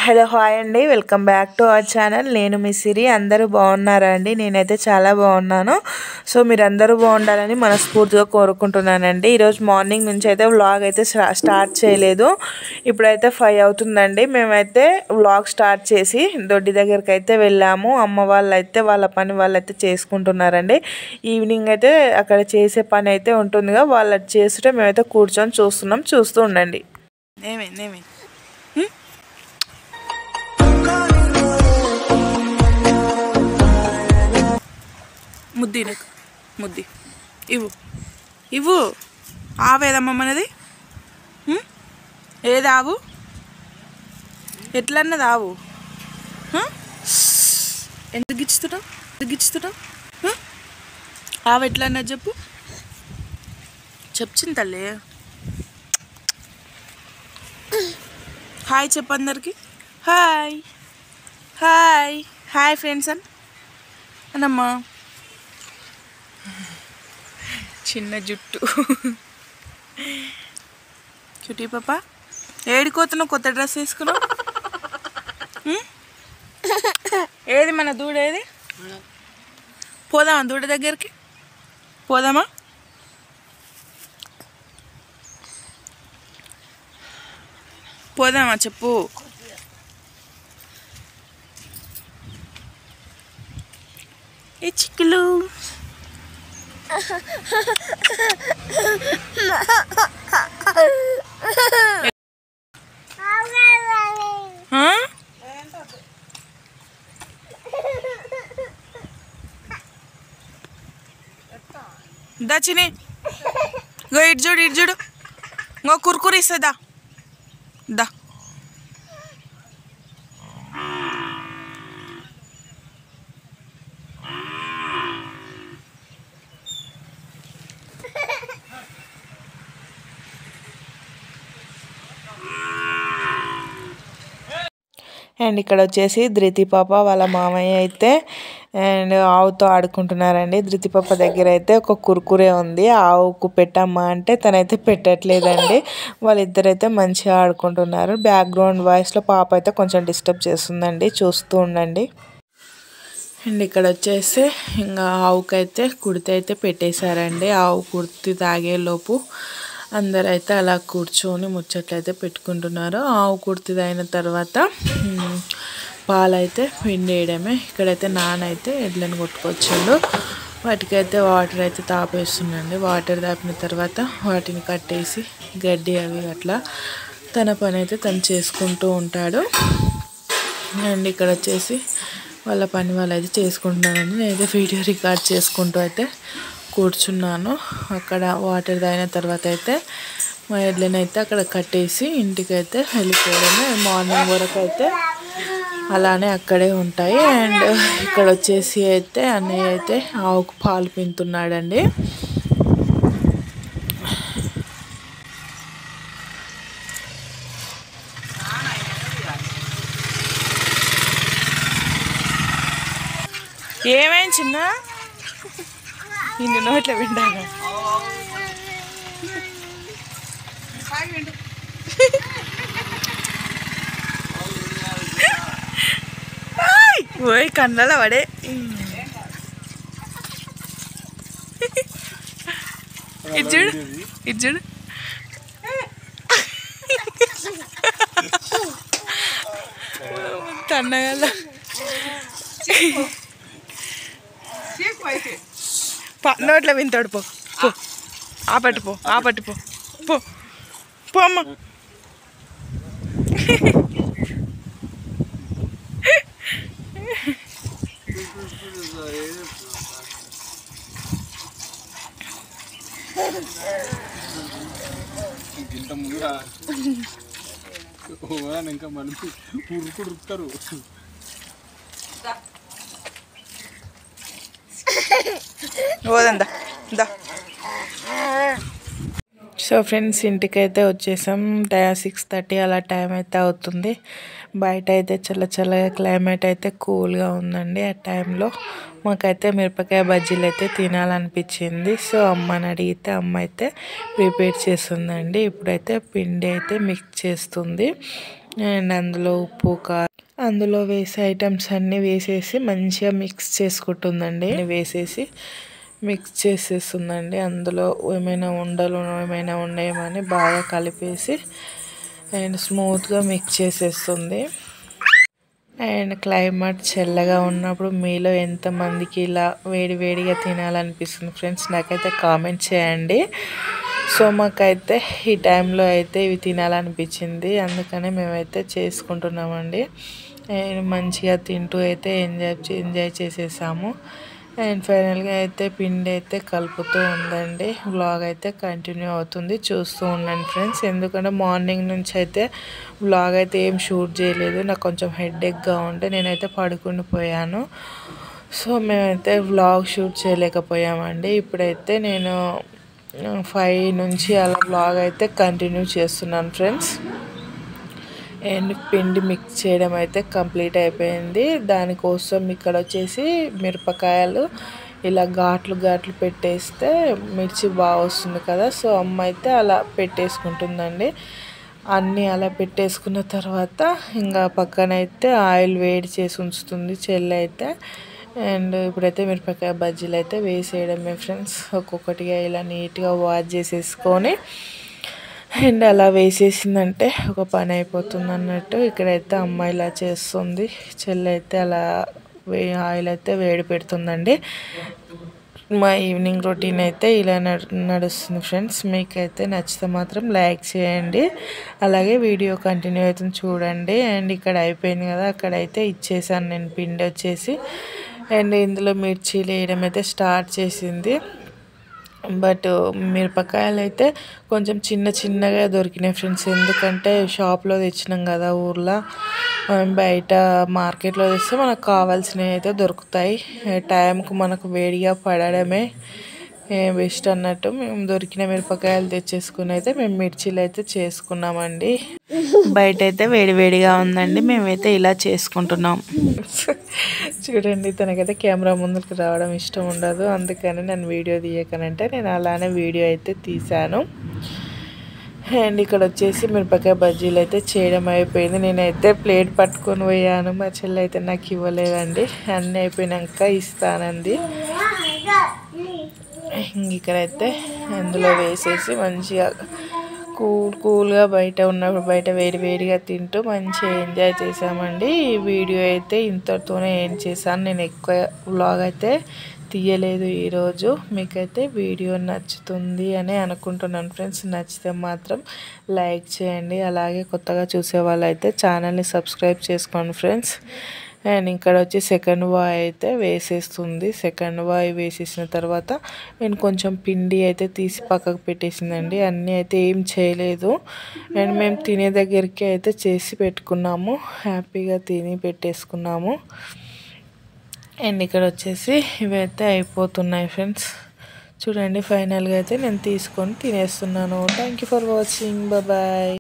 Hello hi అండి, welcome back to our channel. నేను మీ సిరి. అందరూ బాగున్నారా అండి? నేనైతే చాలా బాగున్నాను. సో మీరందరూ బాగుండాలని మనస్ఫూర్తిగా కోరుకుంటున్నానండి. ఈరోజు మార్నింగ్ నుంచి అయితే వ్లాగ్ అయితే స్టార్ట్ చేయలేదు. ఇప్పుడైతే 5 అవుతుందండి. మేమైతే వ్లాగ్ స్టార్ట్ చేసి దొడ్డి దగ్గరికి అయితే వెళ్ళాము. అమ్మ వాళ్ళైతే వాళ్ళ పని వాళ్ళైతే చేసుకుంటున్నారండి. ఈవినింగ్ అయితే అక్కడ చేసే పని అయితే ఉంటుందిగా, వాళ్ళు చేస్తుంటే మేమైతే కూర్చొని చూస్తున్నాం. చూస్తూ ఉండండి. ఏమైంది ముద్ది నాకు ముద్ది ఇవ్వు ఇవ్వు. ఆవేదమ్మ మనది. ఏది ఆవు? ఎట్లన్నది ఆవు? ఎందుకు గిచ్చుతున్నావు? ఆవు ఎట్లా అన్నది చెప్పు. చెప్పింది తల్లి. హాయ్ చెప్పు అందరికి. హాయ్ హాయ్ హాయ్ ఫ్రెండ్స్ అన్నమ్మా. చిన్న జుట్టు చుట్టి పాప ఏడికోతున్నావు? కొత్త డ్రెస్ వేసుకున్నావు. ఏది మన దూడ? ఏది? పోదామా దూడ దగ్గరికి? పోదామా? పోదామా చెప్పు. ఏ చిక్కులు దచ్చిని గో ఇటు చూడు ఇంకో కుర్కురు ఇస్తుందా దా. అండ్ ఇక్కడ వచ్చేసి ధృతి పాప వాళ్ళ మామయ్య అయితే అండ్ ఆవుతో ఆడుకుంటున్నారండి. ధృతి పాప దగ్గర అయితే ఒక కుర్కురే ఉంది. ఆవుకు పెట్టమ్మా అంటే తనైతే పెట్టట్లేదండి. వాళ్ళిద్దరైతే మంచిగా ఆడుకుంటున్నారు. బ్యాక్గ్రౌండ్ వాయిస్లో పాప అయితే కొంచెం డిస్టర్బ్ చేస్తుందండి, చూస్తూ ఉండండి. అండ్ ఇక్కడ వచ్చేసి ఇంకా ఆవుకైతే కుడితి అయితే పెట్టేశారండి. ఆవు కుర్తి తాగేలోపు అందరైతే అలా కూర్చొని ముచ్చట్లయితే పెట్టుకుంటున్నారు. ఆవు కుర్తి అయిన తర్వాత పాలైతే పిండేయడమే. ఇక్కడైతే నానైతే ఎడ్లను కొట్టుకొచ్చిండు. వాటికైతే వాటర్ అయితే తాపేస్తుండండి. వాటర్ తాపిన తర్వాత వాటిని కట్టేసి గడ్డి అవి అట్లా తన పని అయితే తను చేసుకుంటూ ఉంటాడు. అండ్ ఇక్కడ వచ్చేసి వాళ్ళ పని వాళ్ళు అయితే చేసుకుంటున్నానండి. నేనైతే వీడియో రికార్డ్ చేసుకుంటూ అయితే కూర్చున్నాను. అక్కడ వాటర్ తాగిన తర్వాత అయితే మా ఎడ్లని అయితే అక్కడ కట్టేసి ఇంటికైతే వెళ్ళిపోవడమే. మార్నింగ్ వరకు అయితే అలానే అక్కడే ఉంటాయి. అండ్ ఇక్కడ వచ్చేసి అయితే అన్నయ్య అయితే ఆవుకు పాలు పిండుతున్నాడండి. ఏమైంది చిన్న? నిన్ను నోట్ల వింటాను. ఓయ్ కన్నల పడే. ఇచ్చుడు తన్నగల నోట్ల వింటాడు. పో ఆపట్టు పో అమ్మ. ఇంకా మనకి ఉరుకుతారు. పోదందా దా. సో ఫ్రెండ్స్ ఇంటికైతే వచ్చేసాం. 6:30 అలా టైం అయితే అవుతుంది. బయట అయితే చల్లగా క్లైమేట్ అయితే కూల్గా ఉందండి. ఆ టైంలో మాకైతే మిరపకాయ బజ్జీలు అయితే తినాలనిపించింది. సో అమ్మని అడిగితే అమ్మ అయితే ప్రిపేర్ చేస్తుందండి. ఇప్పుడైతే పిండి అయితే మిక్స్ చేస్తుంది. అండ్ అందులో ఉప్పు కారం అందులో వేసే ఐటమ్స్ అన్నీ వేసేసి మంచిగా మిక్స్ చేసుకుంటుందండి. వేసేసి మిక్స్ చేసేస్తుందండి. అందులో ఏమైనా ఉండలు ఏమైనా ఉన్నాయేమని బాగా కలిపేసి అండ్ స్మూత్గా మిక్స్ చేసేస్తుంది. అండ్ క్లైమేట్ చల్లగా ఉన్నప్పుడు మీలో ఎంతమందికి ఇలా వేడివేడిగా తినాలనిపిస్తుంది ఫ్రెండ్స్, నాకైతే కామెంట్ చేయండి. సో మాకైతే ఈ టైంలో అయితే ఇవి తినాలనిపించింది, అందుకనే మేమైతే చేసుకుంటున్నామండి. అండ్ మంచిగా తింటూ అయితే ఎంజాయ్ చేసేసాము. అండ్ ఫైనల్గా అయితే పిండి అయితే కలుపుతూ ఉందండి. వ్లాగ్ అయితే కంటిన్యూ అవుతుంది, చూస్తూ ఉండండి ఫ్రెండ్స్. ఎందుకంటే మార్నింగ్ నుంచి అయితే వ్లాగ్ అయితే ఏం షూట్ చేయలేదు, నాకు కొంచెం హెడేక్గా ఉంటే నేనైతే పడుకుని పోయాను. సో మేమైతే వ్లాగ్ షూట్ చేయలేకపోయామండి. ఇప్పుడైతే నేను 5 నుంచి అలా వ్లాగ్ అయితే కంటిన్యూ చేస్తున్నాను ఫ్రెండ్స్. అండ్ పిండి మిక్స్ చేయడం అయితే కంప్లీట్ అయిపోయింది. దానికోసం ఇక్కడ వచ్చేసి మిరపకాయలు ఇలా ఘాట్లు పెట్టేస్తే మిర్చి బాగా వస్తుంది కదా. సో అమ్మ అయితే అలా పెట్టేసుకుంటుందండి. అన్నీ అలా పెట్టేసుకున్న తర్వాత ఇంకా పక్కనైతే ఆయిల్ వేడి చేసి ఉంచుతుంది చెల్లి అయితే. అండ్ ఇప్పుడైతే మిరపకాయ బజ్జీలు అయితే వేసేయడమే ఫ్రెండ్స్. ఒక్కొక్కటిగా ఇలా నీట్గా వాష్ చేసేసుకొని అండ్ అలా వేసేసిందంటే ఒక పని అయిపోతుంది అన్నట్టు. ఇక్కడైతే అమ్మాయి ఇలా చేస్తుంది, చెల్లి అయితే అలా ఆయిల్ అయితే వేడి పెడుతుందండి. మా ఈవినింగ్ రొటీన్ అయితే ఇలా నడుస్తుంది ఫ్రెండ్స్. మీకైతే నచ్చితే మాత్రం లైక్ చేయండి, అలాగే వీడియో కంటిన్యూ అవుతుంది చూడండి. అండ్ ఇక్కడ అయిపోయింది కదా, అక్కడైతే ఇచ్చేసాను నేను పిండి వచ్చేసి. అండ్ ఇందులో మిర్చీలు వేయడం అయితే స్టార్ట్ చేసింది. బట్ మిరపకాయలు అయితే కొంచెం చిన్నగా దొరికినాయి ఫ్రెండ్స్. ఎందుకంటే షాప్లో తెచ్చినాం కదా ఊర్లో, బయట మార్కెట్లో తెస్తే మనకు కావాల్సినవి అయితే దొరుకుతాయి. టైంకు మనకు వేడిగా పడడమే బెస్ట్ అన్నట్టు మేము దొరికిన మిరపకాయలు తెచ్చేసుకుని అయితే మేము మిర్చీలు అయితే చేసుకున్నామండి. బయట అయితే వేడిగా ఉందండి, మేమైతే ఇలా చేసుకుంటున్నాం. చూడండి, తనకైతే కెమెరా ముందుకు రావడం ఇష్టం ఉండదు, అందుకని నేను వీడియో తీయకనంటే నేను అలానే వీడియో అయితే తీశాను. అండ్ ఇక్కడ వచ్చేసి మిరపకాయ బజ్జీలు అయితే చేయడం అయిపోయింది. నేనైతే ప్లేట్ పట్టుకొని పోయాను, మా చెల్లి అయితే నాకు ఇవ్వలేదండి. అన్నీ అయిపోయినాక ఇస్తానంది. ఇక్కడైతే అందులో వేసేసి మంచిగా కూల్గా బయట ఉన్నప్పుడు బయట వేడిగా తింటూ మంచిగా ఎంజాయ్ చేసామండి. ఈ వీడియో అయితే ఇంతతోనే ఏం చేశాను, నేను ఎక్కువ వ్లాగ్ అయితే తీయలేదు ఈరోజు. మీకైతే వీడియో నచ్చుతుంది అని అనుకుంటున్నాను ఫ్రెండ్స్. నచ్చితే మాత్రం లైక్ చేయండి, అలాగే కొత్తగా చూసే వాళ్ళు అయితే ఛానల్ని సబ్స్క్రైబ్ చేసుకోండి ఫ్రెండ్స్. అండ్ ఇక్కడ వచ్చి సెకండ్ వాయి అయితే వేసేస్తుంది. సెకండ్ వాయి వేసేసిన తర్వాత నేను కొంచెం పిండి అయితే తీసి పక్కకు పెట్టేసిందండి. అన్నీ అయితే ఏం చేయలేదు. అండ్ మేము తినే దగ్గరికి అయితే చేసి పెట్టుకున్నాము, హ్యాపీగా తిని పెట్టేసుకున్నాము. అండ్ ఇక్కడ వచ్చేసి ఇవైతే అయిపోతున్నాయి ఫ్రెండ్స్. చూడండి, ఫైనల్గా అయితే నేను తీసుకొని తినేస్తున్నాను. Thank you for watching, bye.